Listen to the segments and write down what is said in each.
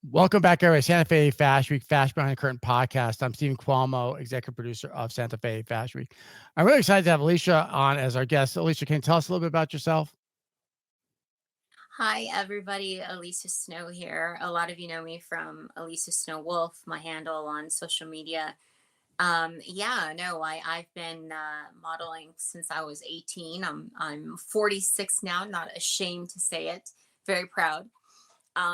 Welcome back, everybody. Santa Fe Fashion Week, Fashion Behind the Curtain podcast. I'm Stephen Cuomo, executive producer of Santa Fe Fashion Week. I'm really excited to have Alicia on as our guest. Alicia, can you tell us a little bit about yourself? Hi, everybody. Alicia Snow here. A lot of you know me from Alicia Snow Wolf, my handle on social media. Yeah, no, I've been modeling since I was 18. I'm 46 now. Not ashamed to say it. Very proud.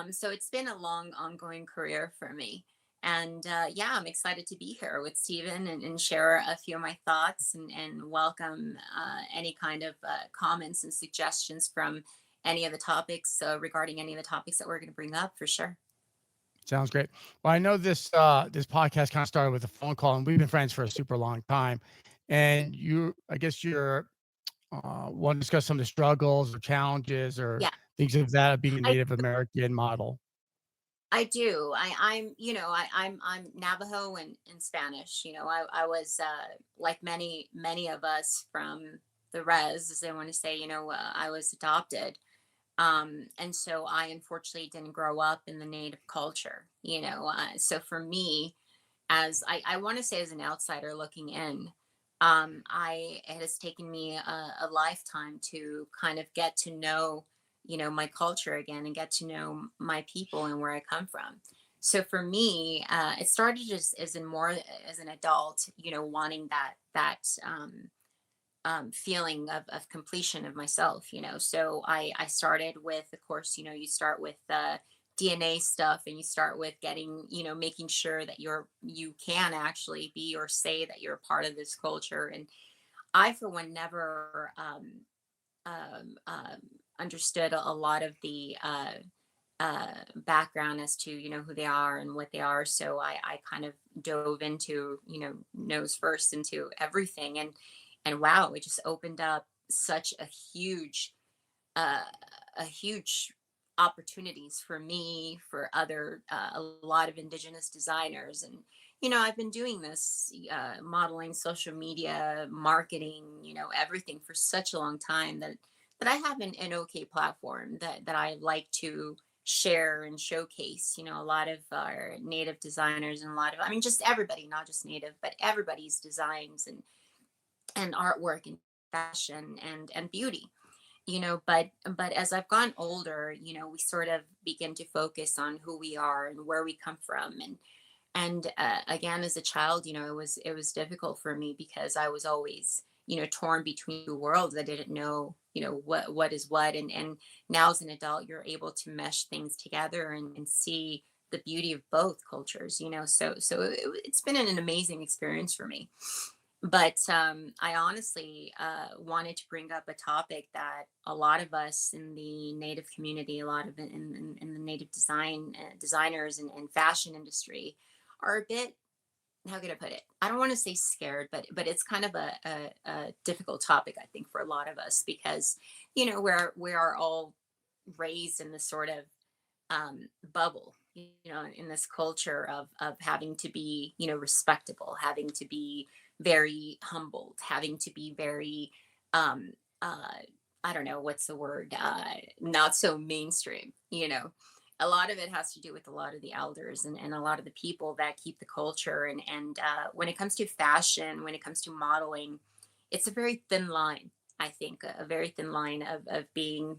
So it's been a long, ongoing career for me. And yeah, I'm excited to be here with Stephen and share a few of my thoughts and welcome any kind of comments and suggestions from any of the topics regarding any of the topics that we're going to bring up for sure. Sounds great. Well, I know this podcast kind of started with a phone call, and we've been friends for a super long time. And I guess you're want to discuss some of the struggles or challenges or Yeah, things of that of being a I Native American model. I do. I'm Navajo and Spanish. I was like many of us from the res, as they want to say. I was adopted. And so I unfortunately didn't grow up in the native culture, so for me, I want to say as an outsider looking in, it has taken me a lifetime to kind of get to know, my culture again and get to know my people and where I come from. So for me, it started just as in more as an adult, wanting that feeling of completion of myself. So I started with, of course, you start with DNA stuff, and you start with getting, making sure that you can actually be or say that you're a part of this culture. And I, for one, never understood a lot of the background as to who they are and what they are. So I kind of dove into, nose first into everything. And wow, it just opened up such uh, a huge opportunities for me, for other a lot of indigenous designers. And I've been doing this modeling, social media, marketing, everything for such a long time that I have an okay platform that I like to share and showcase. A lot of our native designers and a lot of, I mean, just everybody, not just native, but everybody's designs and artwork and fashion and beauty. But as I've gone older, we sort of begin to focus on who we are and where we come from. And again, as a child, it was difficult for me because I was always, torn between two worlds. I didn't know, what is what. And now as an adult, you're able to mesh things together and see the beauty of both cultures. It's been an amazing experience for me. But I honestly wanted to bring up a topic that a lot of us in the native community, a lot of in the native designers and fashion industry are a bit, how can I put it? I don't want to say scared, but it's kind of a difficult topic, I think, for a lot of us because we are all raised in this sort of bubble, in this culture of having to be, respectable, having to be very humbled, having to be very, um, uh, I don't know what's the word, not so mainstream. A lot of it has to do with a lot of the elders and a lot of the people that keep the culture. And when it comes to fashion, when it comes to modeling, it's a very thin line. I think a very thin line of being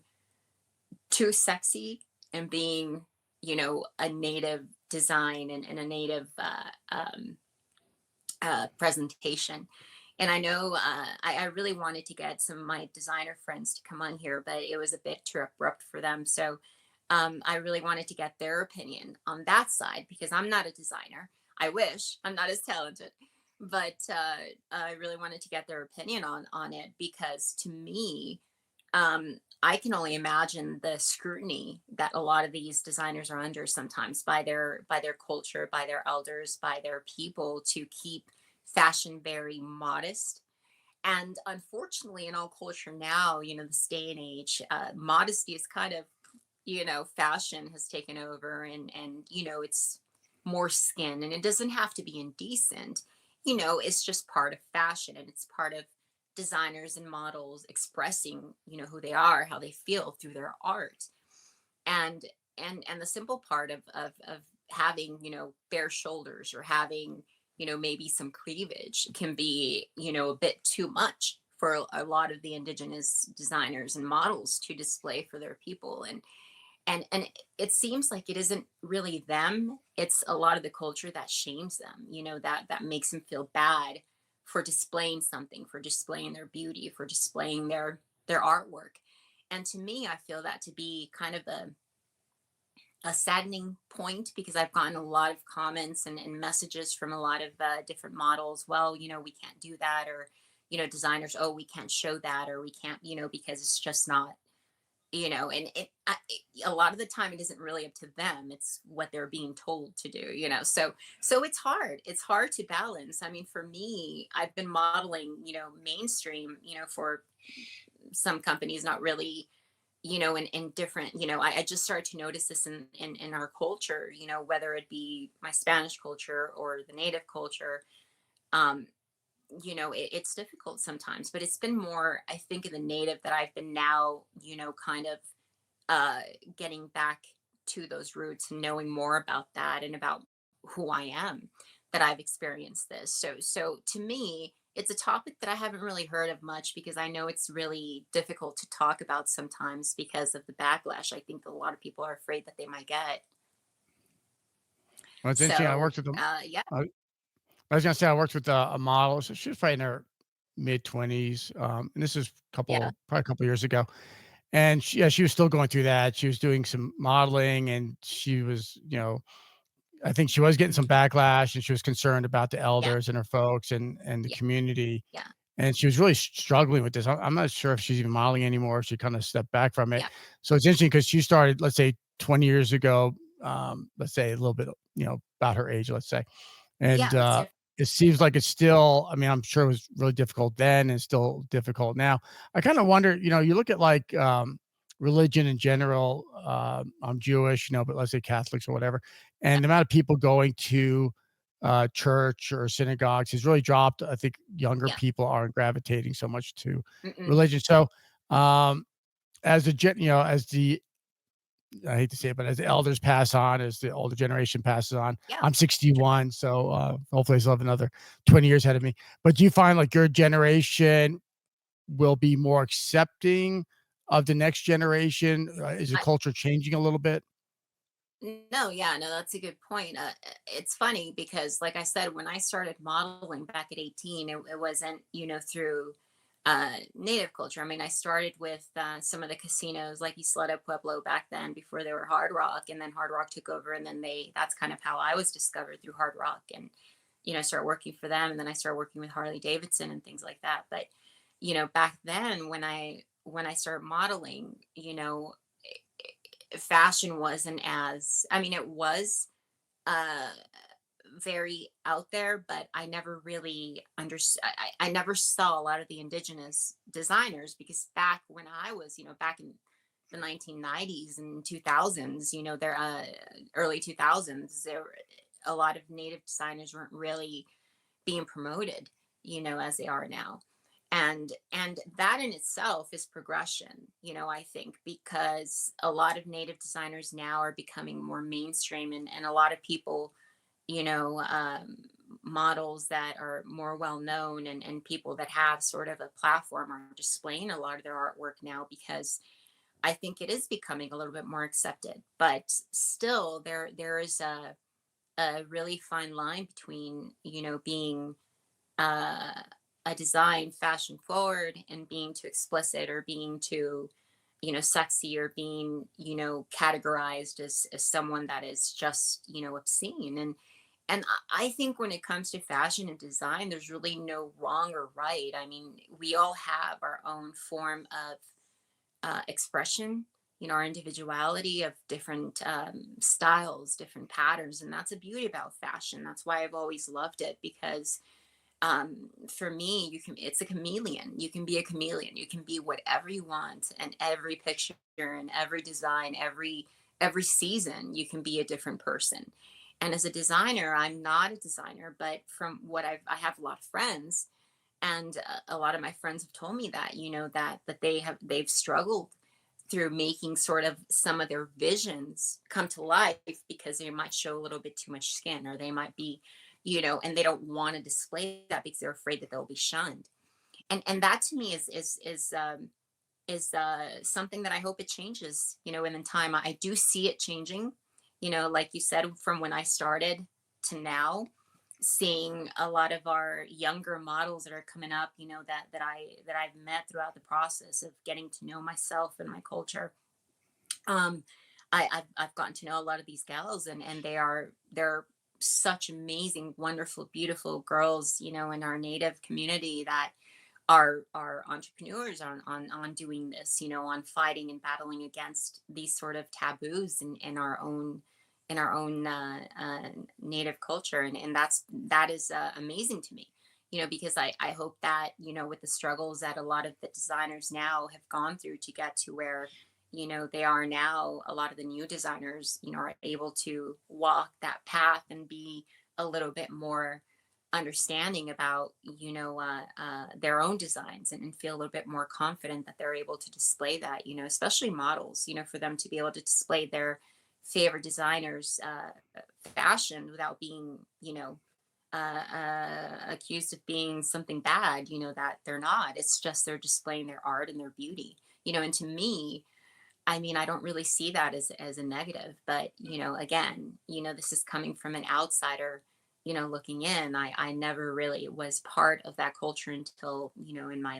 too sexy and being, a native design and a native presentation. And I know I really wanted to get some of my designer friends to come on here, but it was a bit too abrupt for them. So I really wanted to get their opinion on that side because I'm not a designer. I wish I'm not as talented, but I really wanted to get their opinion on it because to me, I can only imagine the scrutiny that a lot of these designers are under sometimes by their culture, by their elders, by their people to keep fashion very modest. And unfortunately, in all culture now, this day and age, modesty is kind of, fashion has taken over, and it's more skin, and it doesn't have to be indecent. It's just part of fashion, and it's part of designers and models expressing, who they are, how they feel through their art. And and the simple part of having, bare shoulders, or having, maybe some cleavage, can be, a bit too much for a lot of the indigenous designers and models to display for their people. And it seems like it isn't really them, it's a lot of the culture that shames them, that makes them feel bad for displaying something, for displaying their beauty, for displaying their artwork. And to me, I feel that to be kind of a saddening point, because I've gotten a lot of comments and messages from a lot of different models. Well, we can't do that, or designers, oh, we can't show that, or we can't, because it's just not, and a lot of the time it isn't really up to them, it's what they're being told to do, so it's hard to balance. I mean, for me, I've been modeling, mainstream, for some companies, not really, in different, I just started to notice this in our culture, whether it be my Spanish culture or the native culture. um it's difficult sometimes, but it's been more, I think, in the native that I've been now, kind of uh getting back to those roots and knowing more about that and about who I am, that I've experienced this. So to me, it's a topic that I haven't really heard of much, because I know it's really difficult to talk about sometimes because of the backlash I think a lot of people are afraid that they might get. Well, it's interesting. I So worked with them. yeah. I was gonna say I worked with a model, so she was probably in her mid-20s, and this is Yeah. probably a couple years ago, and she was still going through that. She was doing some modeling, and she was, I think she was getting some Mhm. backlash, and she was concerned about the Yeah. elders and her folks and the Yeah. community, Yeah. and she was really struggling with this. I'm not sure if she's even modeling anymore, if she kinda stepped back from it. Yeah. So it's interesting because she started, let's say, 20 years ago, let's say a little bit, about her age, let's say. And, Yeah, that's it seems like it's still, I mean, I'm sure it was really difficult then and still difficult now. I kinda wonder, you look at, like, religion in general, I'm Jewish, but let's say Catholics or whatever, yeah. and the amount of people going to, church or synagogues has really dropped. I think younger Yeah. people aren't gravitating so much to Mm-mm. religion. So, um, as the gen you know, as the I hate to say it, but as the elders pass on, as the older generation passes on, Yeah. I'm Sure. 61, so hopefully I still have another 20 years ahead of me. But do you find like your generation will be more accepting of the next generation? Is the I, culture changing a little bit? no, yeah, no, that's a good point. It's funny because, like I said, when I started modeling back at 18, it wasn't, through native culture. I mean, I started with some of the casinos like Isleta Pueblo back then, before they were Hard Rock, and then Hard Rock took over, and then that's kind of how I was discovered, through Hard Rock, and started working for them, and then I started working with Harley Davidson and things like that. But back then, when I started modeling, fashion wasn't as, I mean, it was uh very out there, but I never really understood. I never saw a lot of the indigenous designers, because back when I was, back in the 1990s and 2000s, there early 2000s, there were a lot of native designers weren't really being promoted, as they are now. And that in itself is progression, I think, because a lot of native designers now are becoming more mainstream, and a lot of people, you know um, models that are more well known, and people that have sort of a platform are displaying a lot of their artwork now, because I think it is becoming a little bit more accepted. But still, there is a really fine line between, being uh, a design fashion forward, and being too explicit, or being too, sexy, or being, categorized as someone that is just, obscene. And I think when it comes to fashion and design, there's really no wrong or right. I mean, we all have our own form of expression, our individuality of different styles, different patterns. And that's a beauty about fashion. That's why I've always loved it, because for me, it's a chameleon. You can be a chameleon. You can be whatever you want, and every picture and every design, every season, you can be a different person. And as a designer, I'm not a designer, but from what I have a lot of friends, and a lot of my friends have told me that, that they've struggled through making sort of some of their visions come to life, because they might show a little bit too much skin, or they might be, and they don't want to display that because they're afraid that they'll be shunned. And that to me is something that I hope it changes, in the time. I do see it changing, like you said, from when I started to now, seeing a lot of our younger models that are coming up, that I've met throughout the process of getting to know myself and my culture. Um, I've gotten to know a lot of these gals, and they're such amazing, wonderful, beautiful girls, in our native community, that are entrepreneurs on doing this, on fighting and battling against these sort of taboos in our own native culture. And that is amazing to me, because I hope that, with the struggles that a lot of the designers now have gone through to get to where, they are now, a lot of the new designers, are able to walk that path and be a little bit more understanding about, their own designs, and feel a little bit more confident that they're able to display that, especially models, for them to be able to display their favorite designers fashion without being, accused of being something bad, that they're not. It's just they're displaying their art and their beauty, and to me, I mean, I don't really see that as a negative. But, again, this is coming from an outsider, looking in. I never really was part of that culture until, in my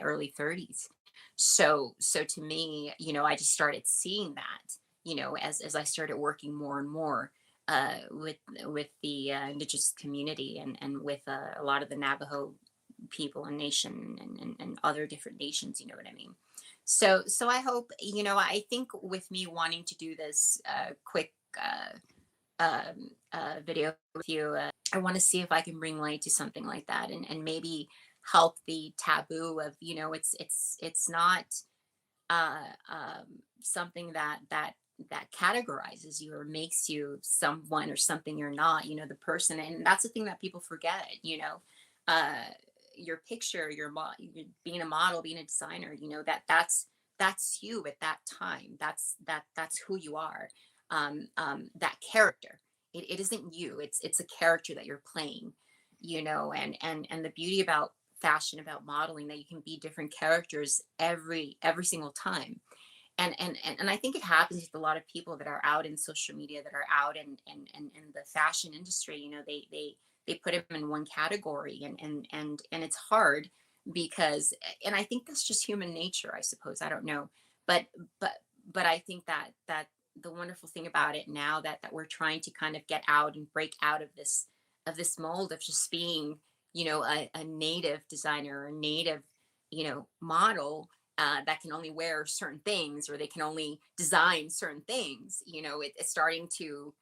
early 30s. So to me, I just started seeing that, as I started working more and more with the indigenous community, and with a lot of the Navajo people and nation, and other different nations, you know what I mean? So I hope, I think with me wanting to do this quick video with you, I want to see if I can bring light to something like that, and maybe help the taboo of, it's not something that categorizes you or makes you someone or something you're not, the person. And that's the thing that people forget, uh your picture, being a model, being a designer, that's you at that time. That's who you are. That character, it isn't you, it's a character that you're playing, and the beauty about fashion, about modeling, that you can be different characters every single time. And I think it happens with a lot of people that are out in social media, that are out in the fashion industry. They put them in one category, and it's hard, because, and I think that's just human nature, I suppose. I don't know, but but but I think that the wonderful thing about it now, that we're trying to kind of get out and break out of this mold of just being, a native designer, a native, model, that can only wear certain things, or they can only design certain things. It's starting to,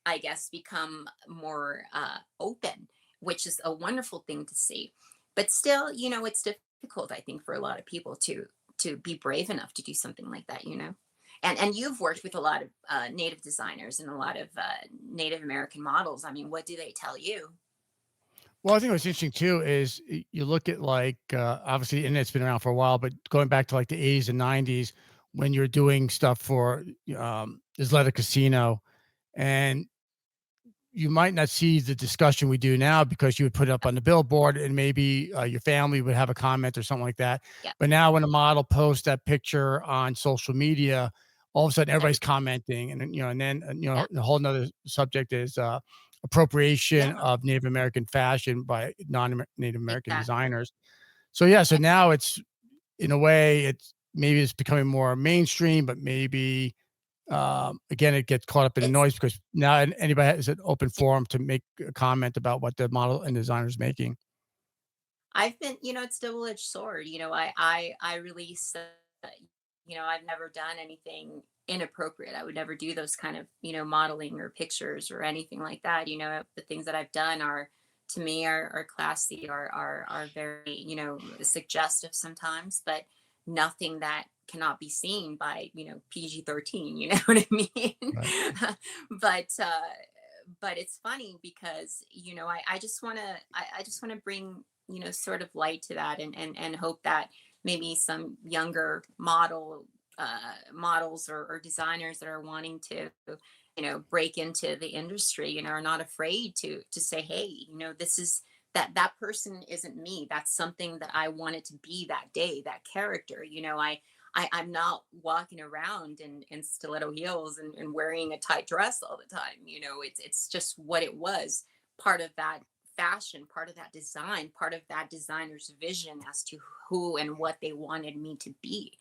I guess, become more open, which is a wonderful thing to see. But still, it's difficult, I think, for a lot of people to be brave enough to do something like that. And you've worked with a lot of Native designers and a lot of Native American models. I mean, what do they tell you? Well, I think what's interesting too is you look at like obviously the internet's been around for a while, but going back to like the 80s and 90s when you're doing stuff for Isleta Casino, and you might not see the discussion we do now because you would put it up on the billboard, and maybe your family would have a comment or something like that. Yeah, But now when a model posts that picture on social media, all of a sudden everybody's everybody. commenting, and then Yeah, the whole nother subject is appropriation yeah, of Native American fashion by non-Native American exactly. designers. So yeah, so Yeah, now it's in a way it's becoming more mainstream, but maybe again, it gets caught up in the it's noise because now anybody has an open forum to make a comment about what the model and designer is making. I've been, it's double-edged sword. I release, I've never done anything inappropriate. I would never do those kind of, modeling or pictures or anything like that. The things that I've done are, to me, are classy, are very, suggestive sometimes, but nothing that cannot be seen by, PG-13. You know what I mean? Right. but but it's funny because, I just want to bring, sort of light to that, and hope that maybe some younger model models or designers that are wanting to, break into the industry, are not afraid to say, hey, this is that person isn't me. That's something that I wanted to be that day, that character. I'm not walking around in stiletto heels and wearing a tight dress all the time. It's just what it was. Part of that fashion, part of that design, part of that designer's vision as to who and what they wanted me to be.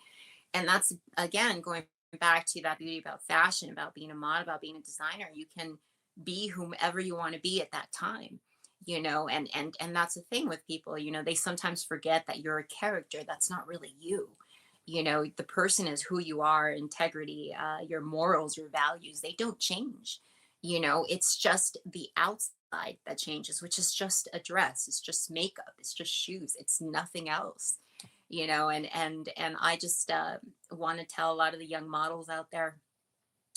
And that's again going back to that beauty about fashion, about being a model, about being a designer. You can be whomever you want to be at that time, and that's the thing with people. They sometimes forget that you're a character. That's not really you. The person is who you are, integrity, your morals, your values, they don't change. It's just the outside that changes, which is just a dress, it's just makeup, it's just shoes, it's nothing else. And I just want to tell a lot of the young models out there,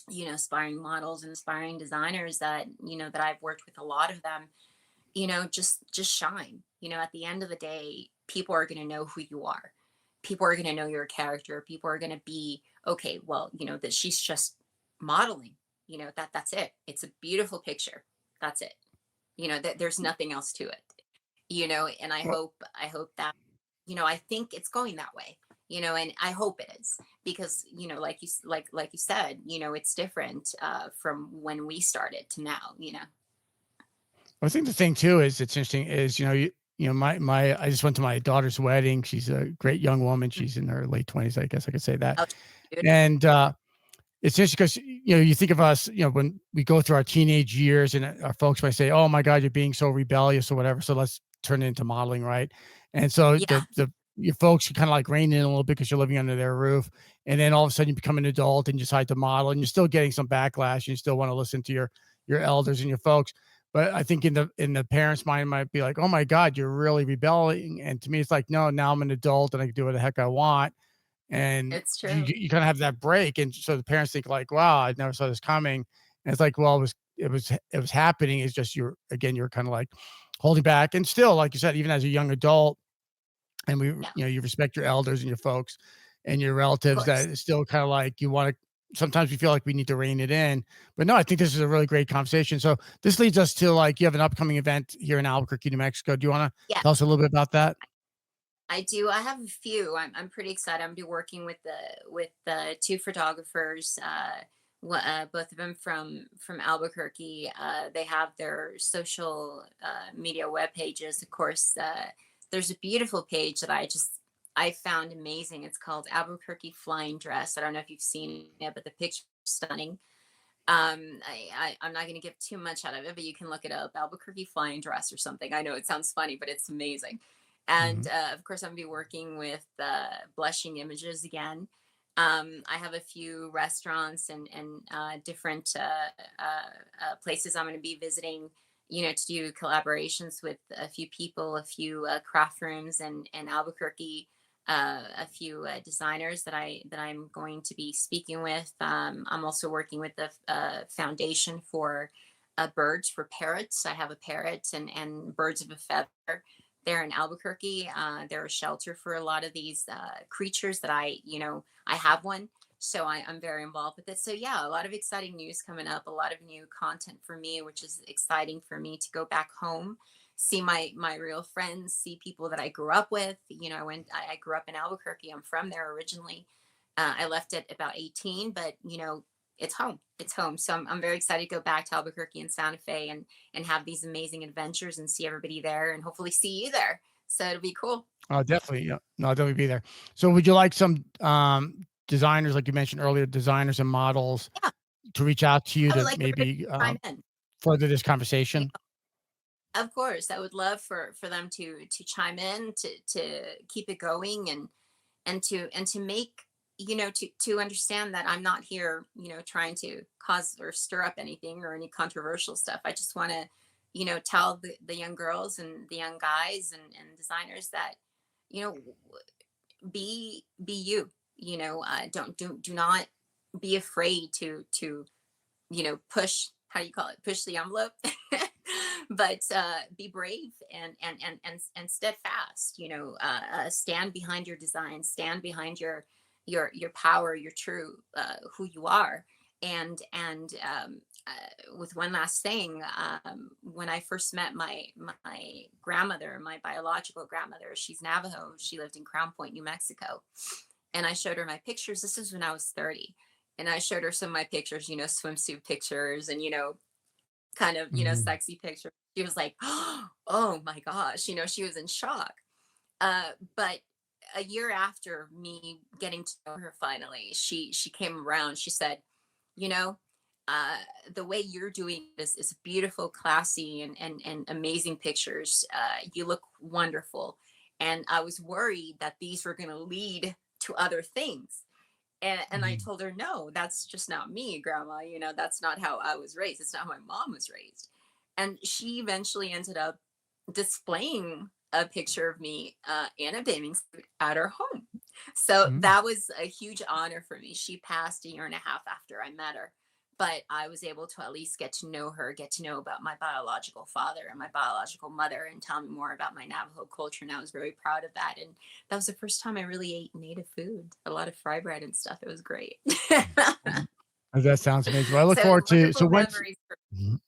aspiring models and aspiring designers, that I've worked with a lot of them, just shine. At the end of the day, people are going to know who you are. People are going to know your character. People are going to be okay, well, that she's just modeling. That's it. It's a beautiful picture. That's it. That there's nothing else to it. And I Well, hope that, I think it's going that way. And I hope it is, because like you said, it's different from when we started to now. I think the thing too is it's interesting is, my I just went to my daughter's wedding. She's a great young woman. Mm. She's in her late 20s, I guess I could say that. Oh, beautiful. And it's just because, you think of us, when we go through our teenage years and our folks might say, "Oh my God, you're being so rebellious or whatever. So let's turn it into modeling," right? And so Yeah. the your folks kind of like rein in a little bit because you're living under their roof, and then all of a sudden you become an adult and you decide to model, and you're still getting some backlash. You still want to listen to your elders and your folks. But I think in the parents' mind might be like, "Oh my God, you're really rebelling." And to me, it's like, no, now I'm an adult and I can do what the heck I want, and It's you true. you kind of have that break, and so the parents think like, "Wow, I never saw this coming." And it's like, well, it was happening. It's just you're kind of like holding back, and still, like you said, even as a young adult, and Yeah, you respect your elders and your folks and your of relatives. course. That it's still kind of like you want to. Sometimes we feel like we need to rein it in, but no, I think this is a really great conversation. So this leads us to like you have an upcoming event here in Albuquerque, New Mexico. Do you want to Yeah, tell us a little bit about that? I do. I have a few. I'm pretty excited. I'm be working with the two photographers. Both of them from Albuquerque. They have their social media web pages. Of course, there's a beautiful page that I found amazing. It's called Albuquerque Flying Dress. I don't know if you've seen it, but the picture's stunning. I'm not going to give too much out of it, but you can look it up, Albuquerque Flying Dress or something. I know it sounds funny, but it's amazing. And Mhm. of course, I'm gonna be working with Blushing Images again. I have a few restaurants and different places I'm going to be visiting, to do collaborations with a few people, a few craft rooms and Albuquerque, a few designers that I'm going to be speaking with. I'm also working with the foundation for birds for parrots. I have a parrot and birds of a feather there in Albuquerque. They're a shelter for a lot of these creatures that I have one. So I'm very involved with it. So yeah, a lot of exciting news coming up, a lot of new content for me, which is exciting for me to go back home, see my real friends, see people that I grew up with. When I grew up in Albuquerque, I'm from there originally. I left at about 18, but it's home. It's home. So I'm very excited to go back to Albuquerque and Santa Fe and have these amazing adventures and see everybody there and hopefully see you there. So it'll be cool. Oh, definitely. Yeah. No, I'll definitely be there. So would you like some designers, like you mentioned earlier, designers and models Yeah, to reach out to you I would to like everybody maybe to chime in. further this You conversation? Of course, I would love for them to chime in, to keep it going, and to make, to understand that I'm not here, trying to cause or stir up anything or any controversial stuff. I just want to, tell the young girls and the young guys and designers that, you know be you. Don't do not be afraid to push, how do you call it, push the envelope. But be brave and steadfast. Stand behind your design, stand behind your power, your true who you are. And with one last thing, when I first met my grandmother, my biological grandmother, she's Navajo. She lived in Crown Point, New Mexico, and I showed her my pictures. This is when I was 30, and I showed her some of my pictures, swimsuit pictures, and kind of Mhm. sexy pictures. She was like, "Oh my gosh," she was in shock. But a year after me getting to know her, finally, she came around. She said, you know, uh, the way you're doing this is beautiful, classy, and amazing pictures. You look wonderful. And I was worried that these were going to lead to other things. And I Mhm. told her, no, that's just not me, grandma. That's not how I was raised. It's not how my mom was raised. And she eventually ended up displaying a picture of me in a bathing suit at her home. So Mhm. that was a huge honor for me. She passed a year and a half after I met her, but I was able to at least get to know her, get to know about my biological father and my biological mother, and tell me more about my Navajo culture. And I was very proud of that. And that was the first time I really ate native food, a lot of fry bread and stuff. It was great. Mhm. That sounds amazing. Well, I look So forward to wonderful so when's memories. Mhm.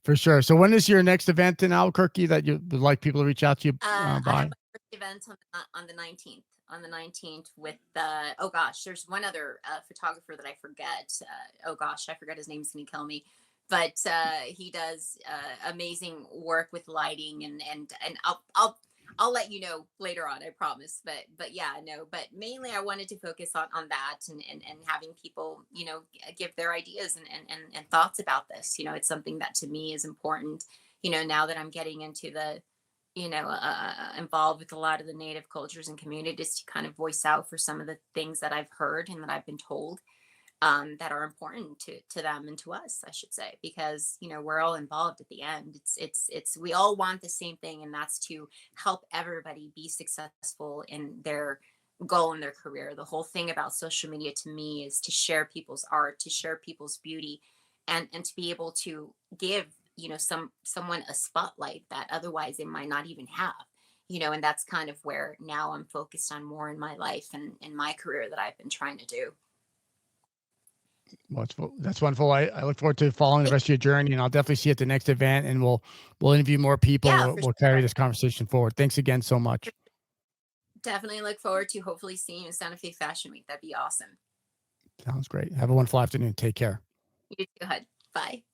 For sure. So when is your next event in Albuquerque that you would like people to reach out to you, I have by? my first event on the 19th. On the 19th with oh gosh, there's one other photographer that I forget. Oh gosh, I forget his name. He's gonna kill me. But he does amazing work with lighting, and I'll let you know later on. I promise. But yeah, no. But mainly, I wanted to focus on that, and having people give their ideas and thoughts about this. It's something that to me is important. Now that I'm getting into the involved with a lot of the native cultures and communities, to kind of voice out for some of the things that I've heard and that I've been told, that are important to them and to us, I should say, because we're all involved at the end. It's we all want the same thing, and that's to help everybody be successful in their goal in their career. The whole thing about social media to me is to share people's art, to share people's beauty, and to be able to give someone a spotlight that otherwise they might not even have. And that's kind of where now I'm focused on more in my life and in my career that I've been trying to do. Well, that's wonderful. I look forward to following the rest of your journey, and I'll definitely see you at the next event, and we'll interview more people, and Yeah, we'll for we'll carry sure. this conversation forward. Thanks again so much. Definitely look forward to hopefully seeing you in Santa Fe Fashion Week. That'd be awesome. Sounds great. Have a wonderful afternoon. Take care. You too, Hud. Bye.